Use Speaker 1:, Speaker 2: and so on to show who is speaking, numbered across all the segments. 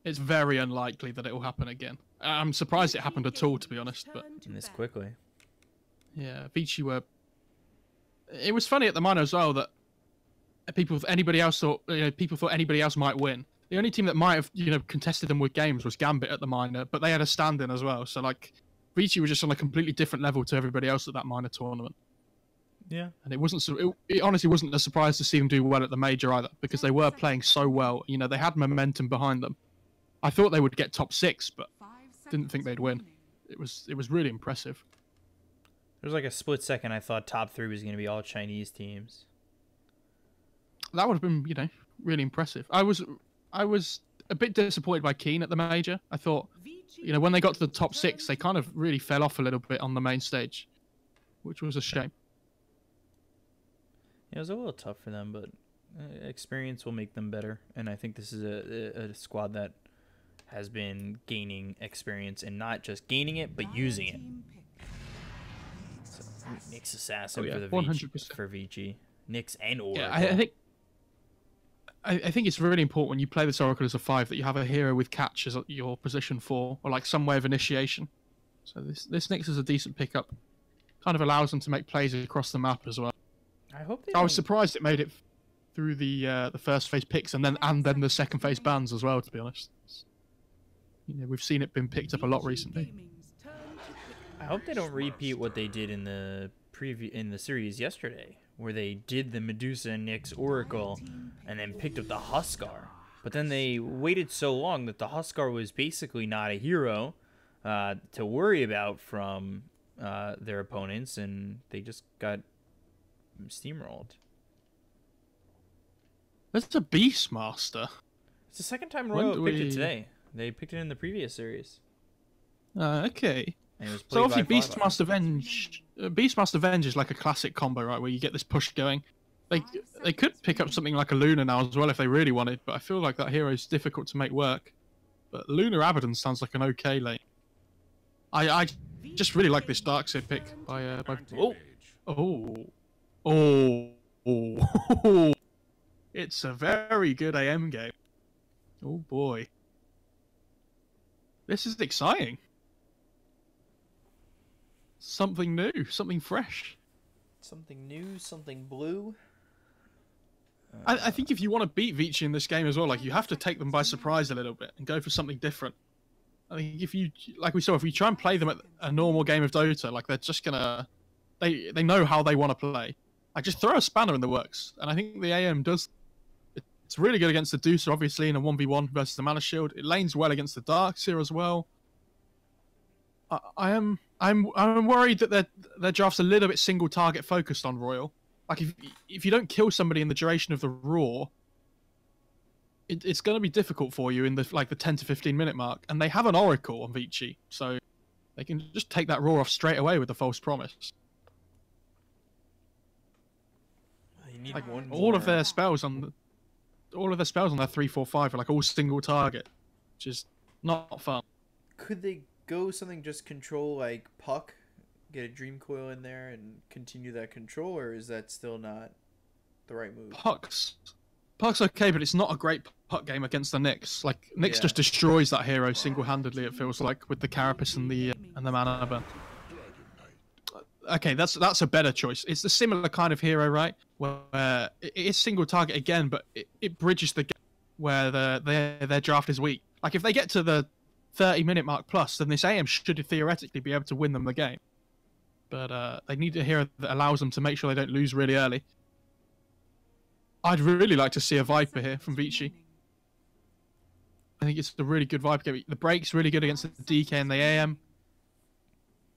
Speaker 1: It's very unlikely that it will happen again. I'm surprised it happened at all, to be honest. But
Speaker 2: this quickly.
Speaker 1: Yeah, Vici were. It was funny at the minor as well that people thought anybody else might win. The only team that might have contested them with games was Gambit at the minor, but they had a stand-in as well. So like, Vici was just on a completely different level to everybody else at that minor tournament.
Speaker 2: Yeah,
Speaker 1: and it honestly wasn't a surprise to see them do well at the major either, because they were playing so well. They had momentum behind them. I thought they would get top 6, but didn't think they'd win. It was really impressive.
Speaker 2: There was like a split second I thought top 3 was going to be all Chinese teams.
Speaker 1: That would have been, really impressive. I was a bit disappointed by Keen at the major. I thought, when they got to the top 6, they kind of really fell off a little bit on the main stage, which was a shame.
Speaker 2: Yeah, it was a little tough for them, but experience will make them better. And I think this is a squad that has been gaining experience, and not just gaining it, but using it. So, Nyx Assassin for the 100% for Vici. Nyx and Oracle.
Speaker 1: Yeah, I think it's really important when you play this Oracle as a 5 that you have a hero with catch as your position 4, or like some way of initiation. So this Nyx is a decent pickup. Kind of allows them to make plays across the map as well. I was surprised it made it through the first phase picks and then the second phase bans as well, to be honest. We've seen it been picked up a lot recently.
Speaker 2: I hope they don't repeat what they did in the series yesterday, where they did the Medusa and Nyx Oracle and then picked up the Huskar. But then they waited so long that the Huskar was basically not a hero to worry about from their opponents, and they just got steamrolled.
Speaker 1: That's a Beastmaster.
Speaker 2: It's the second time Royal picked it today. They picked it in the previous series.
Speaker 1: Okay. So obviously Beastmaster Venge is like a classic combo, right, where you get this push going. They could pick up something like a Luna now as well if they really wanted, but I feel like that hero is difficult to make work. But Luna Abaddon sounds like an okay lane. I just really like this Darkseid pick by It's a very good AM game. Oh boy. This is exciting. Something new, something fresh.
Speaker 2: Something new, something blue.
Speaker 1: I think if you want to beat Vici in this game as well, like, you have to take them by surprise a little bit and go for something different. I think if you, like we saw, if we try and play them at a normal game of Dota, like, they're just gonna, they know how they want to play. I just throw a spanner in the works, and I think the AM does. It's really good against the Deucer, obviously, in a 1v1 versus the Mana Shield. It lanes well against the Darkseer as well. I'm worried that their draft's a little bit single target focused on Royal. Like, if you don't kill somebody in the duration of the Raw, it's going to be difficult for you in the 10 to 15 minute mark. And they have an Oracle on Vici, so they can just take that Raw off straight away with the False Promise.
Speaker 2: You need
Speaker 1: like,
Speaker 2: one more.
Speaker 1: all of their spells on their 3-4-5 are like all single target, which is not fun.
Speaker 2: Could they go something just control like Puck, get a Dream Coil in there and continue that control, or is that still not the right move?
Speaker 1: Puck's okay, but it's not a great Puck game against the Nyx. Like, Nyx just destroys that hero single-handedly, it feels like, with the Carapace and the Mana Burn. Okay, that's a better choice. It's a similar kind of hero, right? Where it is single target again, but it bridges the gap where their draft is weak. Like, if they get to the 30-minute mark plus, then this AM should theoretically be able to win them the game. But they need a hero that allows them to make sure they don't lose really early. I'd really like to see a Viper here from Vici. I think it's a really good Viper game. The break's really good against the DK and the AM.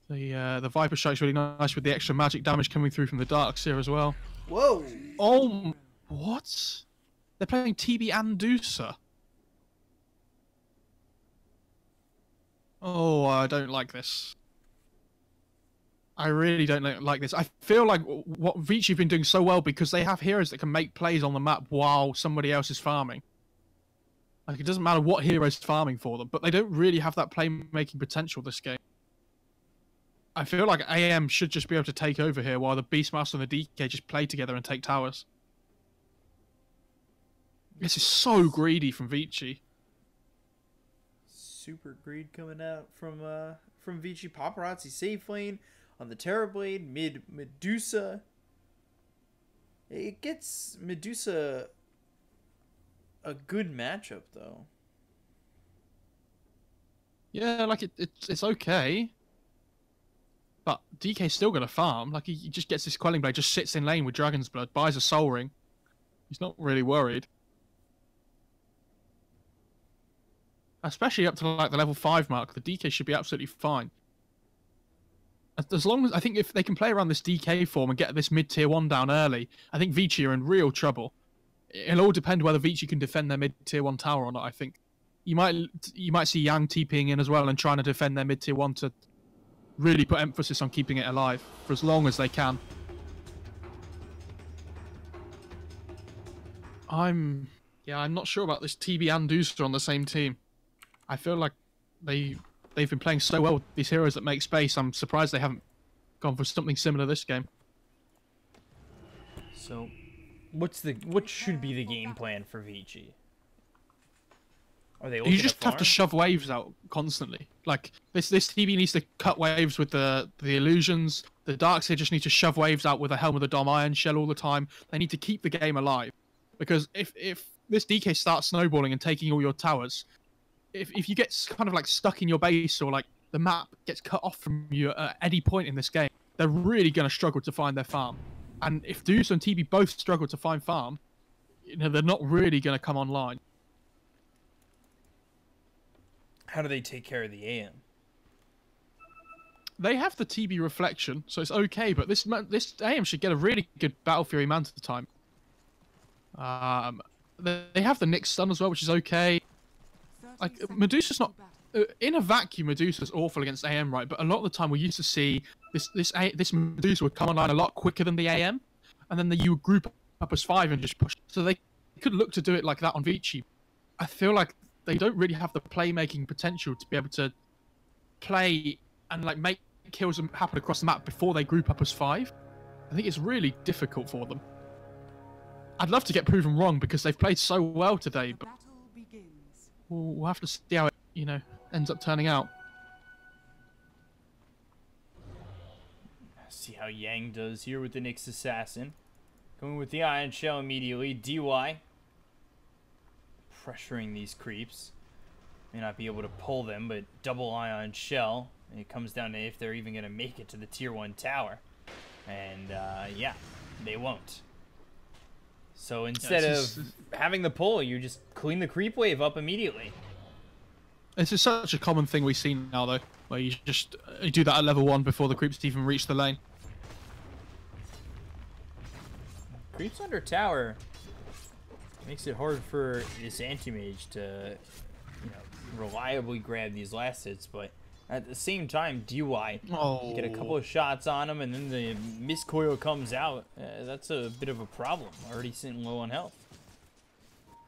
Speaker 1: The Viper strike's really nice with the extra magic damage coming through from the Darkseer as well.
Speaker 2: Whoa!
Speaker 1: Oh, what? They're playing TB and Deucer. Oh, I don't like this. I really don't like this. I feel like what Vici have been doing so well because they have heroes that can make plays on the map while somebody else is farming. Like, it doesn't matter what hero's farming for them, but they don't really have that playmaking potential this game. I feel like AM should just be able to take over here while the Beastmaster and the DK just play together and take towers. This is so greedy from Vici.
Speaker 2: super greed coming out from Vici. Paparazzi safe lane on the Terrorblade, mid Medusa. It gets Medusa a good matchup though.
Speaker 1: Yeah, like it's okay. But DK's still gonna farm. Like he just gets this Quelling Blade, just sits in lane with Dragon's Blood, buys a Soul Ring. He's not really worried. Especially up to like the level 5 mark, the DK should be absolutely fine. As long as I think if they can play around this DK form and get this mid tier 1 down early, I think Vici are in real trouble. It'll all depend whether Vici can defend their mid tier 1 tower or not. I think you might see Yang TPing in as well and trying to defend their mid tier 1 to really put emphasis on keeping it alive for as long as they can. I'm not sure about this TB and Deucer on the same team. I feel like they've been playing so well with these heroes that make space. I'm surprised they haven't gone for something similar this game.
Speaker 2: So, what should be the game plan for Vici? Are they?
Speaker 1: You just have to shove waves out constantly. Like this TB needs to cut waves with the illusions. The Darkseer just need to shove waves out with a Helm of the Dom Iron Shell all the time. They need to keep the game alive, because if this DK starts snowballing and taking all your towers, if you get kind of like stuck in your base or like the map gets cut off from you at any point in this game, they're really going to struggle to find their farm. And if Deuce and TB both struggle to find farm, they're not really going to come online.
Speaker 2: How do they take care of the AM?
Speaker 1: They have the TB reflection, so it's okay. But this AM should get a really good Battle Fury Manta time. They have the Nyx stun as well, which is okay. Like Medusa's not in a vacuum. Medusa's awful against AM, right? But a lot of the time we used to see this Medusa would come online a lot quicker than the AM, and then you would group up as 5 and just push. So they could look to do it like that on Vici. I feel like they don't really have the playmaking potential to be able to play and like make kills happen across the map before they group up as 5. I think it's really difficult for them. I'd love to get proven wrong because they've played so well today, but we'll have to see how it, ends up turning out.
Speaker 2: See how Yang does here with the Nyx Assassin. Going with the Iron Shell immediately. DY pressuring these creeps. May not be able to pull them, but double Ion Shell. And it comes down to if they're even going to make it to the tier 1 tower. And yeah, they won't. So instead of having the pull, you just clean the creep wave up immediately.
Speaker 1: This is such a common thing we see now, though, where you do that at level 1 before the creeps even reach the lane.
Speaker 2: Creeps under tower makes it hard for this anti-mage to, reliably grab these last hits, but at the same time, DY get a couple of shots on him, and then the miscoil comes out. That's a bit of a problem. Already sitting low on health.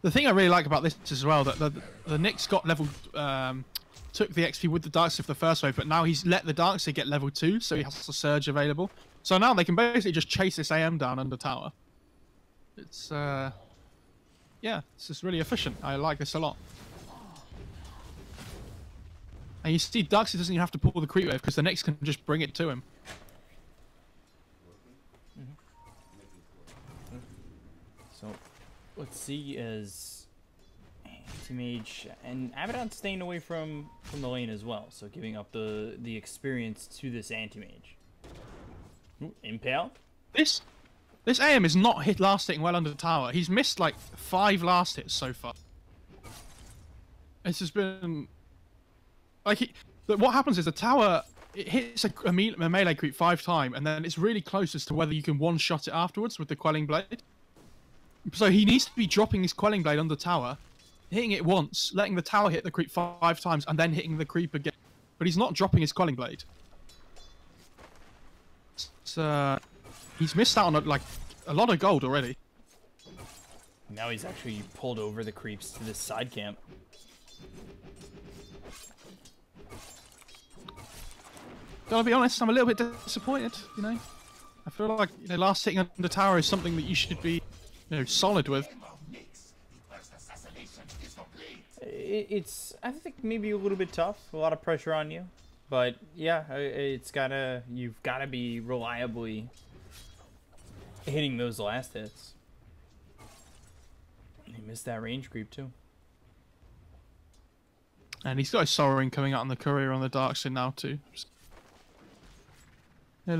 Speaker 1: The thing I really like about this as well, that the Nyx got level, took the XP with the Darkseer for the first wave, but now he's let the Darkseer get level 2, so he has the Surge available. So now they can basically just chase this AM down under tower. It's, yeah, it's just really efficient. I like this a lot. And you see, Darkseer doesn't even have to pull the creep wave because the Nyx can just bring it to him.
Speaker 2: So, let's see as Anti-Mage and Abaddon's staying away from the lane as well, so giving up the experience to this Anti-Mage. Impale.
Speaker 1: This AM is not last hitting well under the tower. He's missed like 5 last hits so far. It's just been like what happens is the tower, it hits a melee creep 5 times, and then it's really close as to whether you can one-shot it afterwards with the Quelling Blade. So he needs to be dropping his Quelling Blade under tower, hitting it once, letting the tower hit the creep 5 times, and then hitting the creep again. But he's not dropping his Quelling Blade. So he's missed out on like a lot of gold already.
Speaker 2: Now he's actually pulled over the creeps to this side camp.
Speaker 1: Gotta be honest, I'm a little bit disappointed, I feel like, last hitting under tower is something that you should be, solid with.
Speaker 2: It's, I think, maybe a little bit tough. A lot of pressure on you. But, yeah, you've got to be reliably hitting those last hits. He missed that range creep, too.
Speaker 1: And he's got his Sorrowing coming out on the courier on the Darkseid now, too. He'll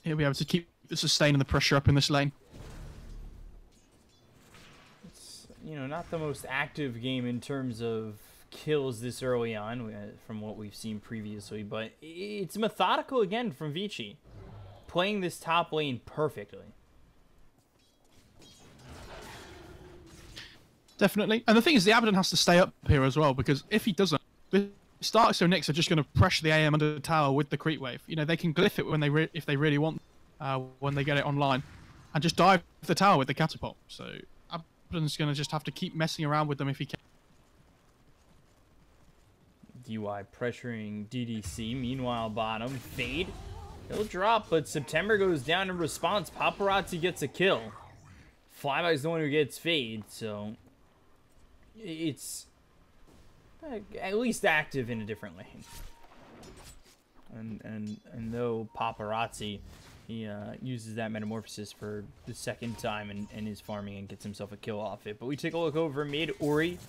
Speaker 1: be able to keep sustaining the pressure up in this lane.
Speaker 2: It's, you know, not the most active game in terms of kills this early on from what we've seen previously, but it's methodical again from Vici, playing this top lane perfectly.
Speaker 1: Definitely. And the thing is, the Abaddon has to stay up here as well, because if he doesn't, the Starkster Nyx are just going to pressure the AM under the tower with the creep wave. You know, they can glyph it when if they really want, when they get it online, and just dive the tower with the catapult. So Abaddon's going to just have to keep messing around with them if he can.
Speaker 2: DY pressuring DDC. Meanwhile, bottom Fade. He'll drop, but September goes down in response. Paparazzi gets a kill. Flyby's the one who gets Fade, so it's at least active in a different lane. And though Paparazzi, he uses that Metamorphosis for the second time and is farming and gets himself a kill off it. But we take a look over mid. Ori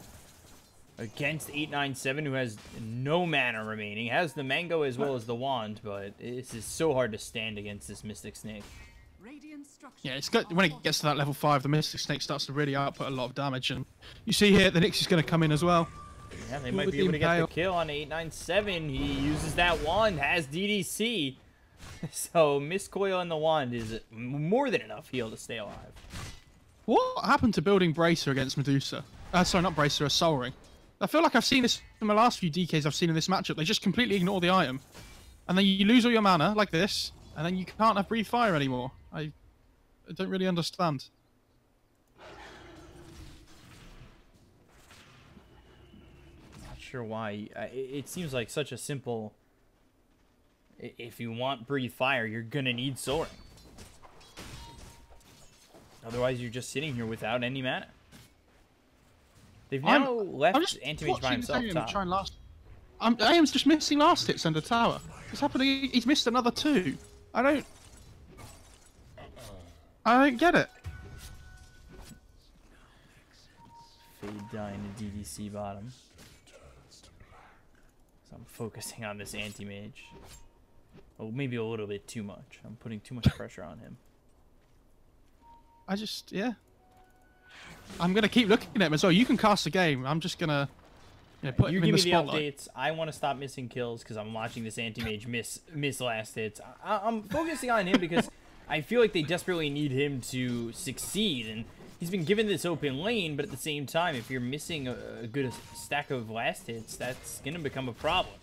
Speaker 2: against 897, who has no mana remaining. Has the Mango as well as the Wand, but this is so hard to stand against this Mystic Snake.
Speaker 1: Yeah, it's got, when it gets to that level 5, the Mystic Snake starts to really output a lot of damage. And you see here, the Nyx is going to come in as well.
Speaker 2: Yeah, they might be able to get the kill on 897. He uses that Wand, has DDC. So Miscoil and the Wand is more than enough heal to stay alive.
Speaker 1: What happened to building Bracer against Medusa? Sorry, not Bracer, a Soul Ring. I feel like I've seen this in the last few DKs I've seen in this matchup. They just completely ignore the item. And then you lose all your mana, like this, and then you can't have Breathe Fire anymore. I don't really understand.
Speaker 2: Not sure why. It seems like such a simple... If you want Breathe Fire, you're going to need Soul Ring. Otherwise, you're just sitting here without any mana. They've now left Anti-Mage by himself top.
Speaker 1: AM's just missing last hits under tower. What's happening? He's missed another 2. I don't get it.
Speaker 2: Fade dying to DDC bottom. So I'm focusing on this Anti-Mage. Oh, maybe a little bit too much. I'm putting too much pressure on him.
Speaker 1: Yeah. I'm going to keep looking at him as well. You can cast a game. I'm just going to put him in the spotlight. You give me the updates.
Speaker 2: I want to stop missing kills because I'm watching this Anti-Mage miss last hits. I'm focusing on him because I feel like they desperately need him to succeed. And he's been given this open lane, but at the same time, if you're missing a good stack of last hits, that's going to become a problem.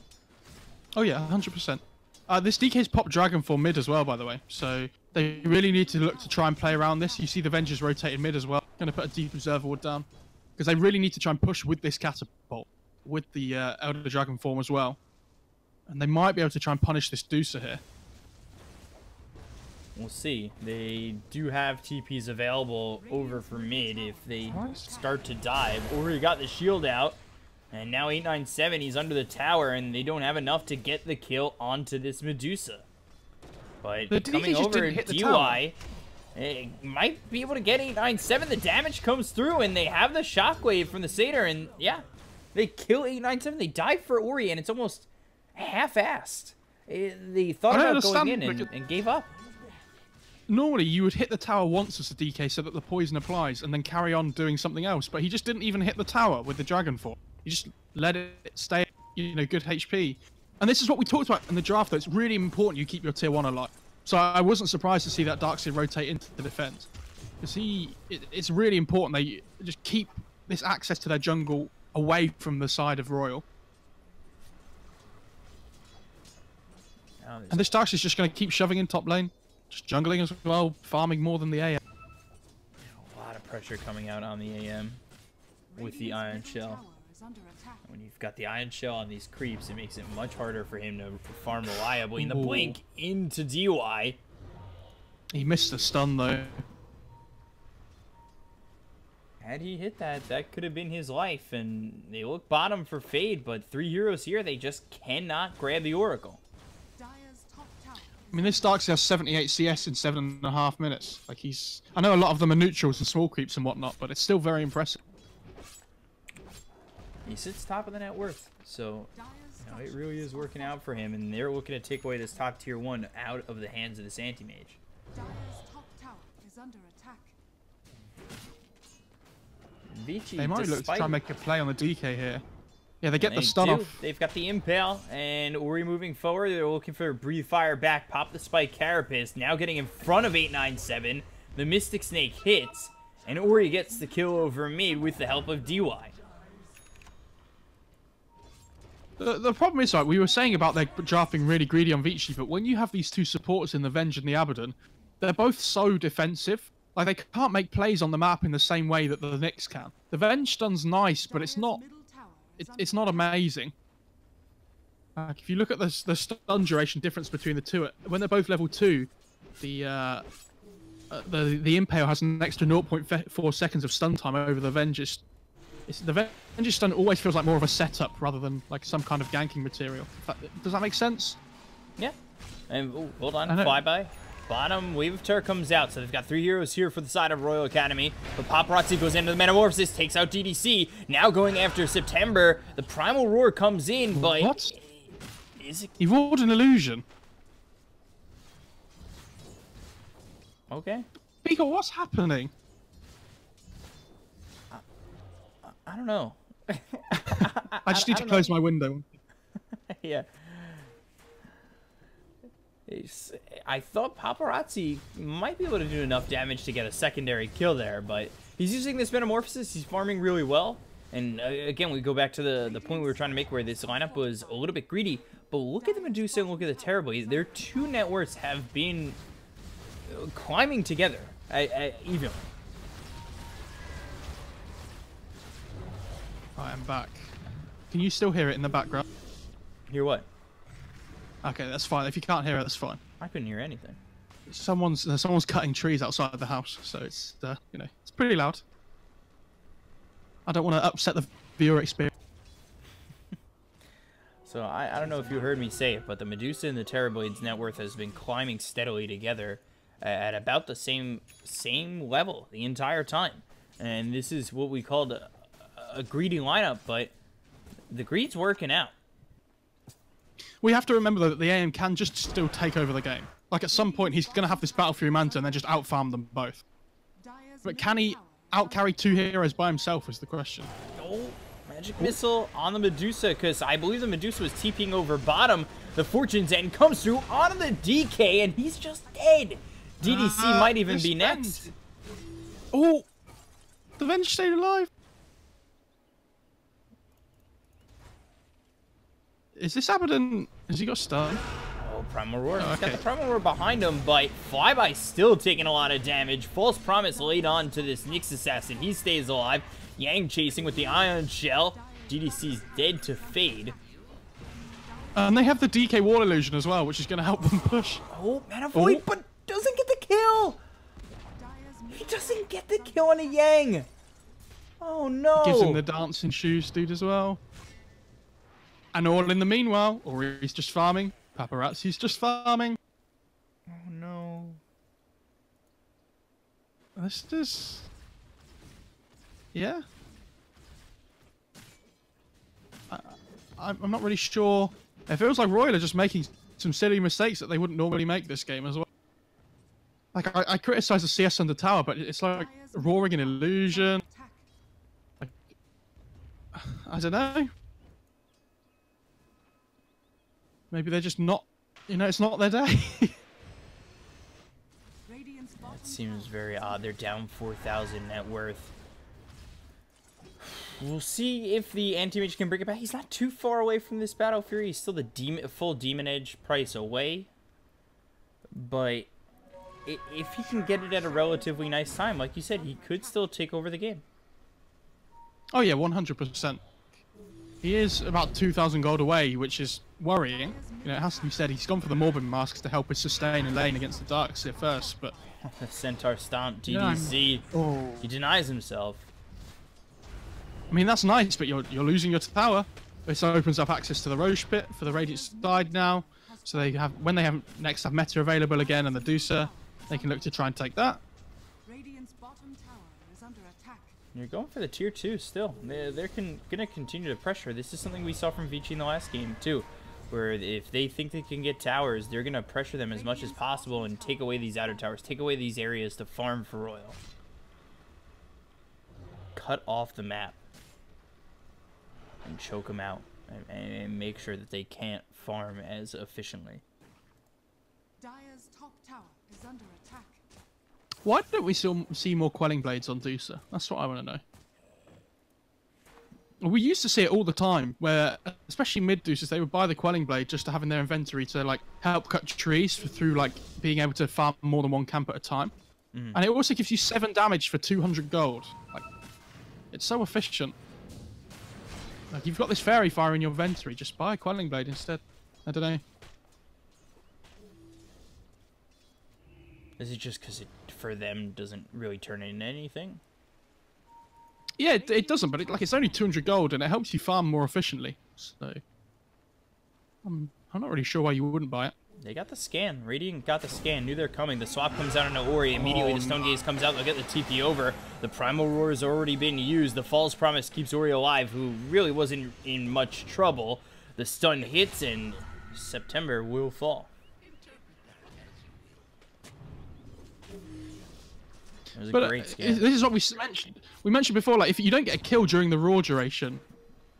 Speaker 1: Oh, yeah, 100%. This DK's popped Dragon for mid as well, by the way. So they really need to look to try and play around this. You see the Avengers rotating mid as well. Going to put a Deep Observer Ward down. Because they really need to try and push with this catapult. With the Elder Dragon form as well. And they might be able to try and punish this Deucer here.
Speaker 2: We'll see. They do have TPs available over for mid if they start to dive. Ori got the shield out. And now 897, he's under the tower, and they don't have enough to get the kill onto this Medusa. But coming over, DY might be able to get 897. The damage comes through, and they have the shockwave from the Satyr, and yeah, they kill 897. They dive for Ori, and it's almost half-assed. They thought about going in and gave up.
Speaker 1: Normally, you would hit the tower once as a DK so that the poison applies, and then carry on doing something else. But he just didn't even hit the tower with the Dragon form. You just let it stay, good HP. And this is what we talked about in the draft, though. It's really important you keep your tier 1 alive. So I wasn't surprised to see that Darkseid rotate into the defense. Because it's really important they just keep this access to their jungle away from the side of Royal. And this Darkseid's just going to keep shoving in top lane. Just jungling as well, farming more than the AM.
Speaker 2: A lot of pressure coming out on the AM with the Iron Shell. When you've got the Iron Shell on these creeps, it makes it much harder for him to farm reliably. And the blink into DY.
Speaker 1: He missed the stun, though.
Speaker 2: Had he hit that, that could have been his life. And they look bottom for Fade, but 3 heroes here, they just cannot grab the Oracle.
Speaker 1: I mean, this Darkseid has 78 CS in 7.5 minutes. Like, he's... I know a lot of them are neutrals and small creeps and whatnot, but it's still very impressive.
Speaker 2: He sits top of the net worth, so you know, it really is working out for him, and they're looking to take away this top tier 1 out of the hands of this anti-mage. Vici,
Speaker 1: they might look to try and make a play on the DK here. Yeah, they get the stun off.
Speaker 2: They've got the Impale, and Ori moving forward. They're looking for a Breathe Fire back, pop the Spike Carapace, now getting in front of 897. The Mystic Snake hits, and Ori gets the kill over mid with the help of DY.
Speaker 1: The problem is, like, we were saying about their drafting really greedy on Vici, but when you have these two supports in the Venge and the Abaddon, they're both so defensive. Like, they can't make plays on the map in the same way that the Nyx can. The Venge stun's nice, but it's not amazing. Like, if you look at the stun duration difference between the two, when they're both level 2, the Impale has an extra 0.4 seconds of stun time over the Venge's. The Venge's stun always feels like more of a setup rather than like some kind of ganking material. Does that make sense?
Speaker 2: Yeah. And ooh, hold on, flyby. Bottom wave of Turk comes out, so they've got 3 heroes here for the side of Royal Academy. But Paparazzi goes into the Metamorphosis, takes out DDC. Now going after September, the Primal Roar comes in, but
Speaker 1: what?
Speaker 2: Is it?
Speaker 1: He roared an illusion.
Speaker 2: Okay.
Speaker 1: Pico, what's happening?
Speaker 2: I don't know.
Speaker 1: I just need to close my window.
Speaker 2: Yeah. I thought Paparazzi might be able to do enough damage to get a secondary kill there, but he's using this Metamorphosis. He's farming really well. And again, we go back to the point we were trying to make where this lineup was a little bit greedy. But look at the Medusa and look at the Terrible. Their 2 net worths have been climbing together evenly.
Speaker 1: I am back. Can you still hear it in the background?
Speaker 2: Hear what?
Speaker 1: Okay, that's fine. If you can't hear it, that's fine.
Speaker 2: I couldn't hear anything.
Speaker 1: Someone's cutting trees outside the house, so it's you know, it's pretty loud. I don't want to upset the viewer experience.
Speaker 2: So I don't know if you heard me say it, but the Medusa and the Terrablade's net worth has been climbing steadily together at about the same level the entire time. And this is what we called a greedy lineup, but the greed's working out.
Speaker 1: We have to remember though that the AM can just still take over the game. Like, at some point he's going to have this Battle Fury Manta and then just outfarm them both. But can he outcarry 2 heroes by himself is the question.
Speaker 2: Oh, Magic Missile on the Medusa, because I believe the Medusa was TPing over bottom. The Fortune's End comes through onto the DK, and he's just dead. DDC might even be next.
Speaker 1: Oh, the Venge stayed alive. Is this Abaddon? Has he got stun?
Speaker 2: Oh, Primal Roar.
Speaker 1: Oh,
Speaker 2: He's got the Primal Roar behind him, but Flyby still taking a lot of damage. False Promise laid on to this Nyx Assassin. He stays alive. Yang chasing with the Ion Shell. DDC's dead to Fade.
Speaker 1: And they have the DK Wall Illusion as well, which is going to help them push.
Speaker 2: Oh, Mana Void, but doesn't get the kill. He doesn't get the kill on a Yang. Oh, no.
Speaker 1: Gives him the dancing shoes dude as well. And all in the meanwhile, Ori's just farming. Paparazzi's just farming.
Speaker 2: Oh, no.
Speaker 1: This is... Yeah. I'm not really sure. It feels like Royal are just making some silly mistakes that they wouldn't normally make this game as well. Like, I criticize the CS under tower, but it's like roaring an illusion. Like, I don't know. Maybe they're just not, you know, it's not their day.
Speaker 2: That seems very odd. They're down 4,000 net worth. We'll see if the Anti-Mage can bring it back. He's not too far away from this Battle Fury. He's still the full Demon Edge price away. But if he can get it at a relatively nice time, like you said, he could still take over the game.
Speaker 1: Oh yeah, 100%. He is about 2,000 gold away, which is worrying. You know, it has to be said, he's gone for the Morbid Masks to help his sustain and lane against the Darkseid first, but...
Speaker 2: Centaur Stomp, DDC.
Speaker 1: Oh.
Speaker 2: He denies himself.
Speaker 1: I mean, that's nice, but you're losing your tower. This opens up access to the Roche pit for the Radiant side now. So they have, when they have next have Meta available again and the Deucer, they can look to try and take that.
Speaker 3: Radiant's bottom tower is under attack.
Speaker 2: You're going for the tier 2 still. They're gonna continue to pressure. This is something we saw from Vici in the last game too, where if they think they can get towers, they're gonna pressure them as much as possible and take away these outer towers, take away these areas to farm for Royal. Cut off the map and choke them out and make sure that they can't farm as efficiently.
Speaker 3: Dire's top tower is under attack.
Speaker 1: Why don't we still see more Quelling Blades on Deucer? That's what I want to know. We used to see it all the time, where, especially mid-Deucers, they would buy the Quelling Blade just to have in their inventory to, like, help cut trees through, like, being able to farm more than one camp at a time. And it also gives you 7 damage for 200 gold. Like, it's so efficient. Like, you've got this Fairy Fire in your inventory, just buy a Quelling Blade instead. I don't know.
Speaker 2: Is it just because it, for them, doesn't really turn into anything?
Speaker 1: Yeah, it doesn't, but it's only 200 gold, and it helps you farm more efficiently. So, I'm not really sure why you wouldn't buy it.
Speaker 2: They got the scan. Radiant got the scan. Knew they're coming. The swap comes out on Ori. Immediately, the Stone Gaze comes out. They'll get the TP over. The Primal Roar has already been used. The False Promise keeps Ori alive, who really wasn't in much trouble. The stun hits, and September will fall. It was a great scan.
Speaker 1: This is what we mentioned. We mentioned before, like, if you don't get a kill during the Roar duration,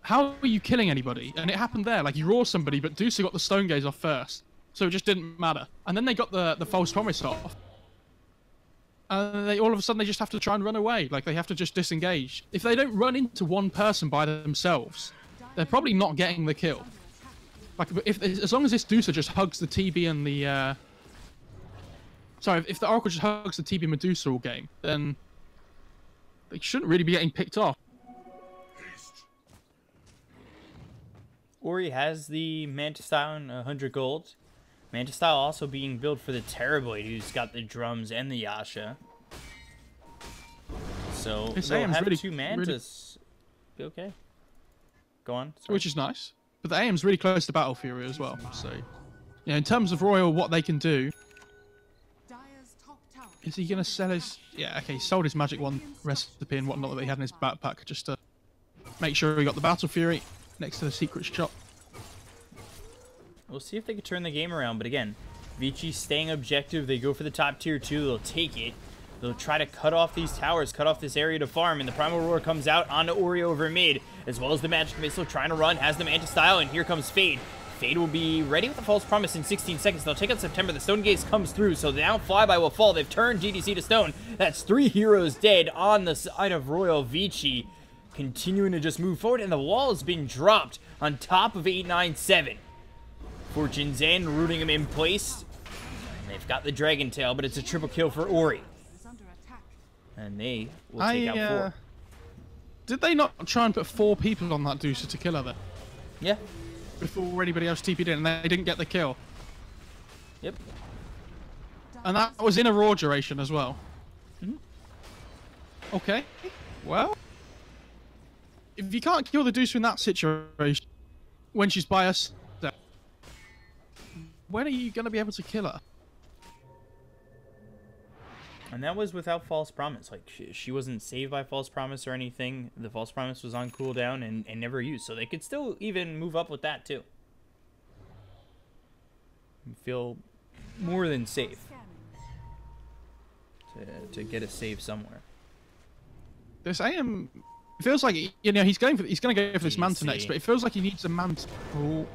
Speaker 1: how are you killing anybody? And it happened there. Like, you Roar somebody, but Deucer got the Stone Gaze off first. So it just didn't matter. And then they got the False Promise off. And they all of a sudden, they just have to try and run away. Like, they have to just disengage. If they don't run into one person by themselves, they're probably not getting the kill. Like, as long as this Deucer just hugs the TB and the... Sorry, if the Oracle just hugs the TB Medusa all game, then they shouldn't really be getting picked off.
Speaker 2: Ori has the Manta Style and 100 gold. Manta Style also being built for the Terrorblade, who's got the drums and the Yasha. So they'll have really, 2 Mantas. Be okay. Go on. Sorry.
Speaker 1: Which is nice. But the AM's really close to Battle Fury as well. So, yeah, in terms of Royal, what they can do. Is he going to sell his... Yeah, okay, he sold his Magic Wand recipe and whatnot that he had in his backpack just to make sure he got the Battle Fury next to the secret shop.
Speaker 2: We'll see if they can turn the game around, but again, Vici staying objective. They go for the top tier 2. They'll take it. They'll try to cut off these towers, cut off this area to farm, and the Primal Roar comes out onto Ori over mid, as well as the Magic Missile trying to run, has the Manta Style, and here comes Fade. Fade will be ready with the False Promise in 16 seconds. They'll take out September. The Stone Gaze comes through, so now Flyby will fall. They've turned GDC to stone. That's 3 heroes dead on the side of Royal. Vici continuing to just move forward, and the wall is being dropped on top of 897. Fortune's End rooting him in place. And they've got the Dragon Tail, but it's a triple kill for Ori. And they will take out 4.
Speaker 1: Did they not try and put 4 people on that Deucer to kill her then?
Speaker 2: Yeah.
Speaker 1: Before anybody else TP'd in, and they didn't get the kill.
Speaker 2: Yep.
Speaker 1: And that was in a Raw duration as well. Okay. Well, if you can't kill the Deucer in that situation, when she's by us, when are you going to be able to kill her?
Speaker 2: And that was without False Promise. Like, she wasn't saved by False Promise or anything. The False Promise was on cooldown and never used. So they could still even move up with that, too. And feel more than safe to get a save somewhere.
Speaker 1: This AM... It feels like, you know, he's going to go for this Manta next, but it feels like he needs a Manta. Oh.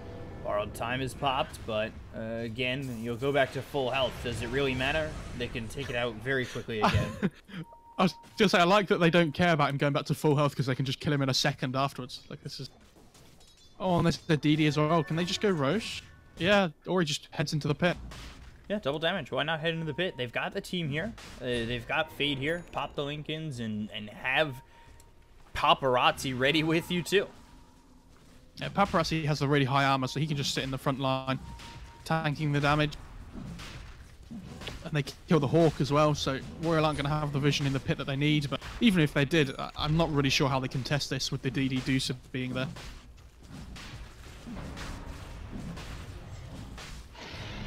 Speaker 2: Borrowed Time is popped, but again, you'll go back to full health. Does it really matter? They can take it out very quickly again.
Speaker 1: I was just saying, I like that they don't care about him going back to full health because they can just kill him in a second afterwards. Like, this is... Oh, and there's the DD as well. Can they just go Roche? Yeah, or he just heads into the pit.
Speaker 2: Yeah, double damage. Why not head into the pit? They've got the team here. They've got Fade here. Pop the Lincolns and have Paparazzi ready with you, too.
Speaker 1: Yeah, Paparazzi has a really high armor, so he can just sit in the front line, tanking the damage. And they kill the Hawk as well, so Royal aren't going to have the vision in the pit that they need, but even if they did, I'm not really sure how they contest this with the DD Deucer being there.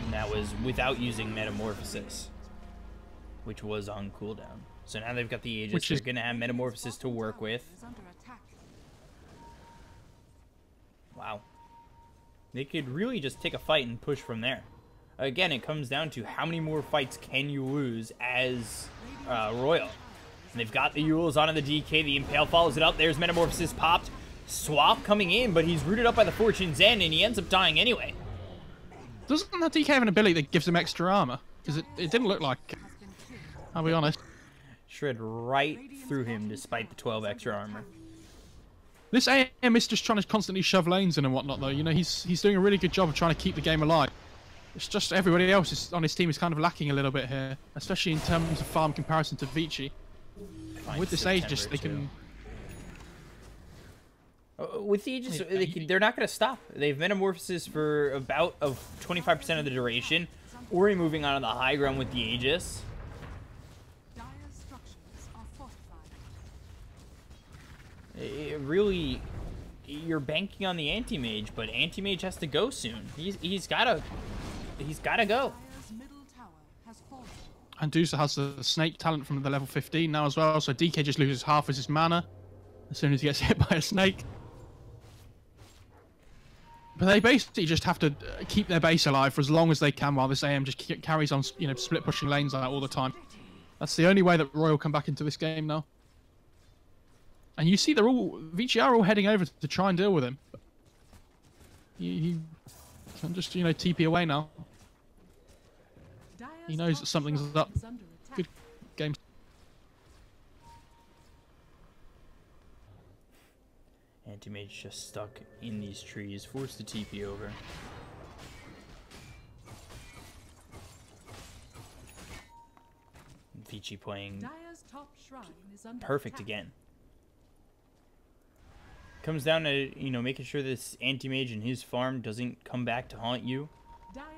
Speaker 2: And that was without using Metamorphosis, which was on cooldown. So now they've got the Aegis. They're going to have Metamorphosis to work with. Wow. They could really just take a fight and push from there. Again, it comes down to how many more fights can you lose as Royal. And they've got the Yules onto the DK. The Impale follows it up. There's Metamorphosis popped. Swap coming in, but he's rooted up by the Fortune's End, and he ends up dying anyway.
Speaker 1: Doesn't that DK have an ability that gives him extra armor? Because it didn't look like it. I'll be honest.
Speaker 2: Shred right through him despite the 12 extra armor.
Speaker 1: This AM is just trying to constantly shove lanes in and whatnot, though. You know, he's doing a really good job of trying to keep the game alive. It's just everybody else on his team is kind of lacking a little bit here, especially in terms of farm comparison to Vici. With this Aegis, they can...
Speaker 2: With the Aegis, they're not going to stop. They've Metamorphosis for about 25% of the duration. Ori moving on to the high ground with the Aegis. It really, you're banking on the Anti-Mage, but Anti-Mage has to go soon. He's gotta go.
Speaker 1: And Deucer has the Snake talent from the level 15 now as well, so DK just loses half of his mana as soon as he gets hit by a snake. But they basically just have to keep their base alive for as long as they can while this AM just carries on, you know, split pushing lanes like that all the time. That's the only way that Royal can back into this game now. And you see Vici are all heading over to try and deal with him. He can just, you know, TP away now. He knows that something's up. Good game.
Speaker 2: Anti-Mage just stuck in these trees, forced to TP over. Vici playing perfect again. Comes down to, you know, making sure this Anti-Mage and his farm doesn't come back to haunt you.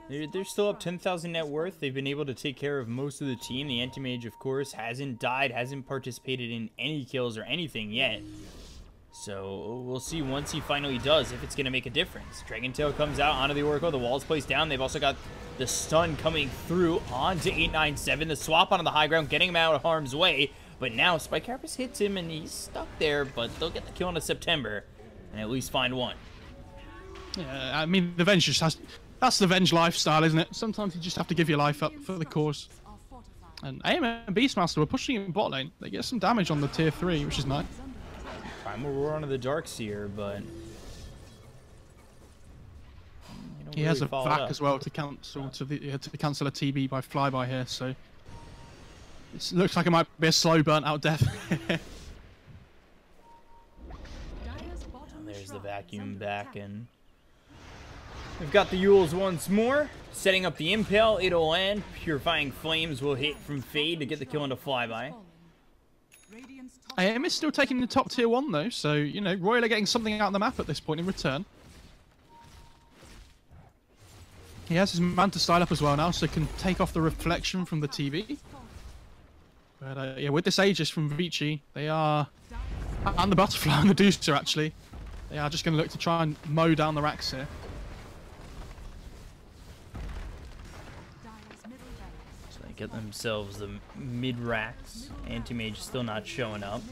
Speaker 2: They're still up 10,000 net worth. They've been able to take care of most of the team. The Anti-Mage, of course, hasn't died, hasn't participated in any kills or anything yet. So we'll see once he finally does if it's going to make a difference. Dragon Tail comes out onto the Oracle. The wall's placed down. They've also got the stun coming through onto 897. The swap onto the high ground, getting him out of harm's way. But now Spike Carapace hits him and he's stuck there, but they'll get the kill into September and at least find one.
Speaker 1: Yeah, I mean, the Venge just has... That's the Venge lifestyle, isn't it? Sometimes you just have to give your life up for the cause. And AM and Beastmaster were pushing in bot lane. They get some damage on the tier 3, which is nice.
Speaker 2: Primal Roar onto the Darkseer, but...
Speaker 1: He has a vac as well to cancel to cancel a TB by flyby here, so... It looks like it might be a slow burnt out death.
Speaker 2: And there's the vacuum back, and we've got the Yules once more, setting up the Impale. It'll land. Purifying Flames will hit from Fade to get the kill into Flyby.
Speaker 1: AM is still taking the top tier 1 though, so, you know, Royal are getting something out of the map at this point in return. He has his Manta style up as well now, so can take off the reflection from the TV. But yeah, with this Aegis from Vici, they are, and the Butterfly and the Deucer actually, they are just going to look to try and mow down the racks here.
Speaker 2: So they get themselves the mid racks. Anti-Mage is still not showing up.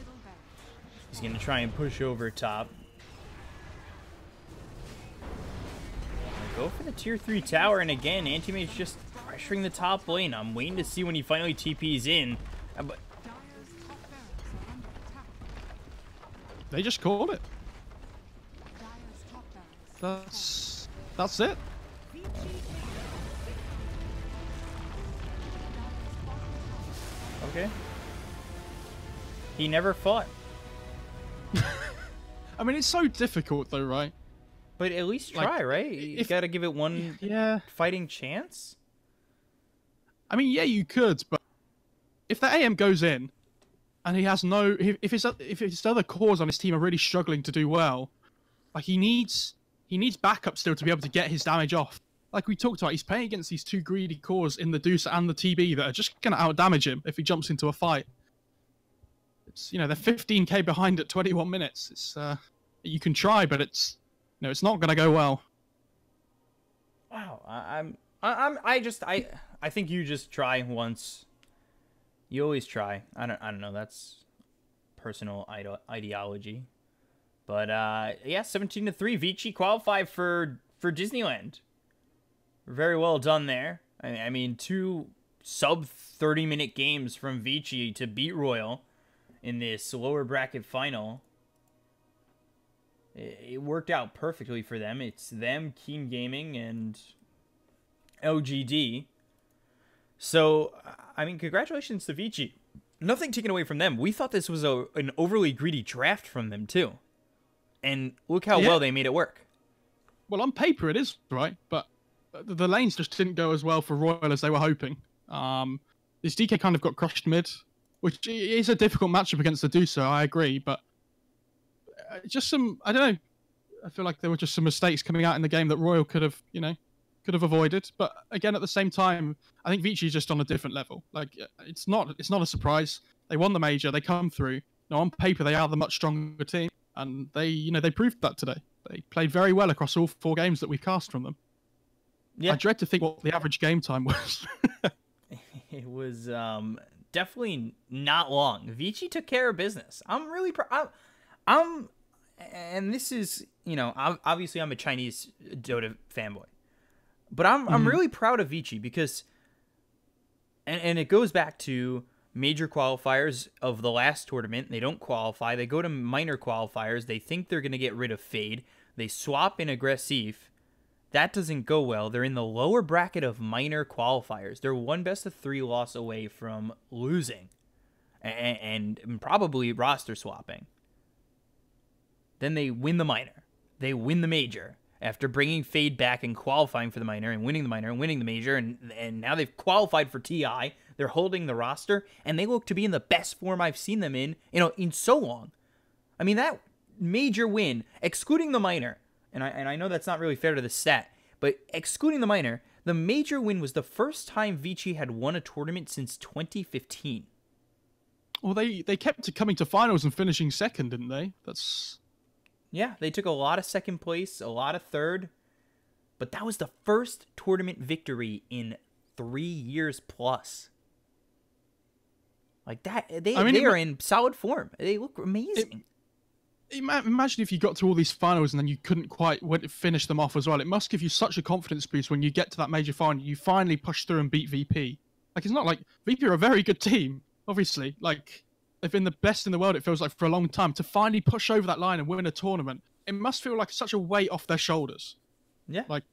Speaker 2: He's going to try and push over top. Go for the tier 3 tower, and again, Anti-Mage just pressuring the top lane. I'm waiting to see when he finally TPs in. But
Speaker 1: they just called it. That's it.
Speaker 2: Okay. He never fought.
Speaker 1: I mean, it's so difficult though, right?
Speaker 2: But at least try, like, right? You gotta give it one fighting chance.
Speaker 1: I mean, yeah, you could, but if the AM goes in, and he has no, if his other cores on his team are really struggling to do well, like he needs backup still to be able to get his damage off. Like we talked about, he's playing against these two greedy cores in the Deucer and the TB that are just gonna out damage him if he jumps into a fight. It's they're 15k behind at 21 minutes. It's you can try, but it's it's not going to go well.
Speaker 2: Wow, I think you just try once. You always try. I don't know. That's personal ideology. But yeah, 17-3, Vici qualified for Disneyland. Very well done there. I mean, 2 sub 30-minute games from Vici to beat Royal in this lower bracket final. It worked out perfectly for them. It's them, Keen Gaming, and LGD. So, I mean, congratulations to Vici. Nothing taken away from them. We thought this was an overly greedy draft from them, too. And look how well they made it work.
Speaker 1: Well, on paper it is, right? But the lanes just didn't go as well for Royal as they were hoping. This DK kind of got crushed mid, which is a difficult matchup against the Dusa, I agree. But just I don't know. I feel like there were just some mistakes coming out in the game that Royal could have avoided. But again, at the same time, I think Vici is just on a different level. Like, it's not a surprise. They won the major. They come through. Now, on paper, they are the much stronger team. And they proved that today. They played very well across all 4 games that we cast from them. Yeah. I dread to think what the average game time was.
Speaker 2: It was definitely not long. Vici took care of business. I'm really proud. And this is, obviously I'm a Chinese Dota fanboy. But I'm really proud of Vici because, and it goes back to major qualifiers of the last tournament. They don't qualify. They go to minor qualifiers. They think they're going to get rid of Fade. They swap in Aggressive. That doesn't go well. They're in the lower bracket of minor qualifiers. They're 1 best-of-3 loss away from losing and probably roster swapping. Then they win the minor. They win the major after bringing Fade back and qualifying for the minor and winning the major. And now they've qualified for TI. They're holding the roster, and they look to be in the best form I've seen them in so long. I mean, that major win, excluding the minor, and I know that's not really fair to the stat, but excluding the minor, the major win was the first time Vici had won a tournament since 2015.
Speaker 1: Well, they kept coming to finals and finishing second, didn't they?
Speaker 2: Yeah, they took a lot of second place, a lot of third, but that was the first tournament victory in 3 years plus. Like that, they are in solid form. They look amazing.
Speaker 1: Imagine if you got to all these finals and then you couldn't quite finish them off as well. It must give you such a confidence boost when you get to that major final. You finally push through and beat VP. Like, it's not like VP are a very good team, obviously. Like, they've been the best in the world, it feels like, for a long time. To finally push over that line and win a tournament, it must feel like such a weight off their shoulders.
Speaker 2: Yeah.
Speaker 1: Like,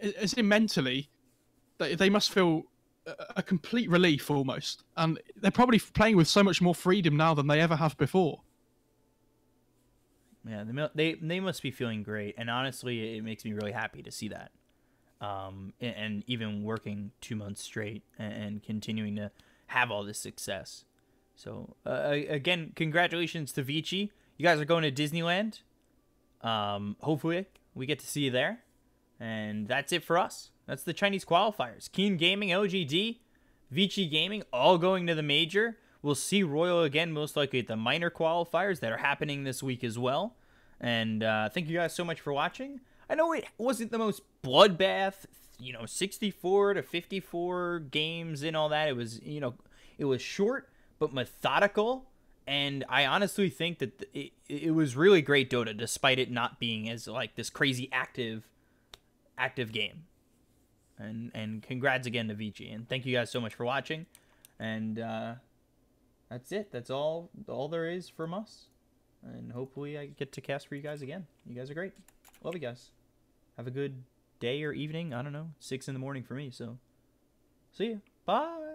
Speaker 1: as in mentally, they must feel a complete relief almost. And they're probably playing with so much more freedom now than they ever have before.
Speaker 2: Yeah, they must be feeling great, and honestly, it makes me really happy to see that. And even working 2 months straight and continuing to have all this success. So again, congratulations to Vici. You guys are going to Disneyland. Hopefully, we get to see you there. And that's it for us. That's the Chinese qualifiers. Keen Gaming, LGD, Vici Gaming, all going to the major. We'll see Royal again, most likely at the minor qualifiers that are happening this week as well. And thank you guys so much for watching. I know it wasn't the most bloodbath, 64 to 54 games and all that. It was, it was short but methodical. And I honestly think that it was really great Dota, despite it not being as like this crazy active game. And congrats again to Vici. And thank you guys so much for watching. And that's it. That's all there is from us. And hopefully I get to cast for you guys again. You guys are great. Love you guys. Have a good day or evening. I don't know. 6 in the morning for me. So see you. Bye.